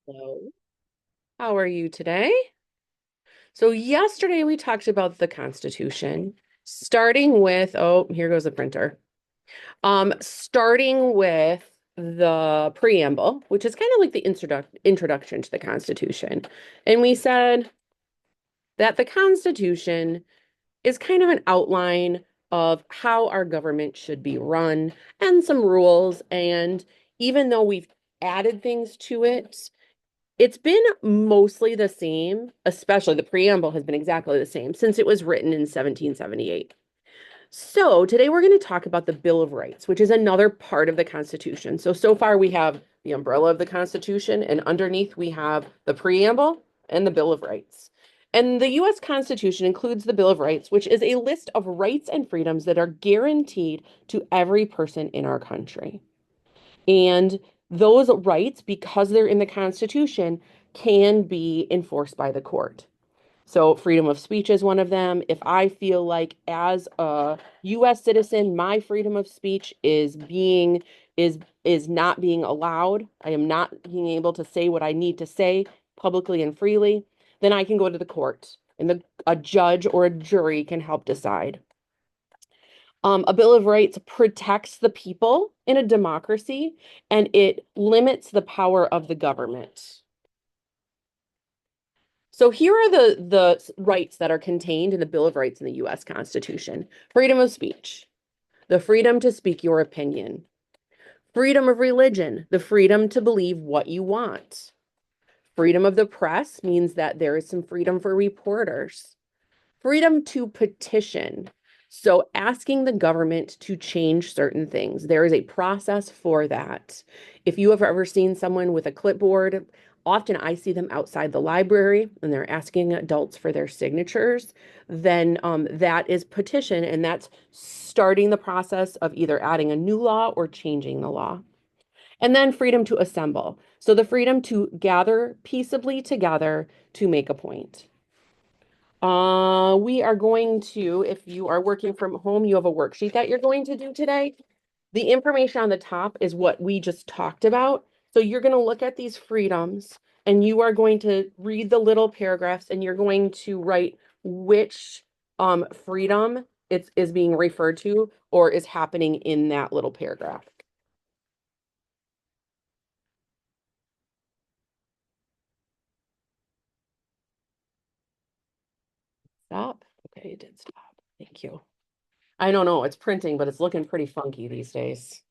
Hello. How are you today? So yesterday we talked about the Constitution, starting with, oh, here goes the printer. Starting with the preamble, which is kind of like the introduction to the Constitution. And we said that the Constitution is kind of an outline of how our government should be run and some rules. And even though we've added things to it, it's been mostly the same, especially the preamble has been exactly the same since it was written in 1778. So today we're going to talk about the Bill of Rights, which is another part of the Constitution. So far we have the umbrella of the Constitution, and underneath we have the preamble and the Bill of Rights. And the US Constitution includes the Bill of Rights, which is a list of rights and freedoms that are guaranteed to every person in our country. And those rights, because they're in the Constitution, can be enforced by the court. So freedom of speech is one of them. If I feel like as a US citizen, my freedom of speech is is not being allowed, I am not being able to say what I need to say publicly and freely, then I can go to the court and a judge or a jury can help decide. A Bill of Rights protects the people in a democracy and it limits the power of the government. So here are the rights that are contained in the Bill of Rights in the US Constitution. Freedom of speech, the freedom to speak your opinion. Freedom of religion, the freedom to believe what you want. Freedom of the press means that there is some freedom for reporters. Freedom to petition. So asking the government to change certain things, there is a process for that. If you have ever seen someone with a clipboard, often I see them outside the library and they're asking adults for their signatures, then that is petition and that's starting the process of either adding a new law or changing the law. And then freedom to assemble. So the freedom to gather peaceably together to make a point. We are going to, if you are working from home, you have a worksheet that you're going to do today. The information on the top is what we just talked about. So you're going to look at these freedoms and you are going to read the little paragraphs and you're going to write which freedom is being referred to or is happening in that little paragraph. Stop. Okay, it did stop. Thank you. I don't know, it's printing, but it's looking pretty funky these days.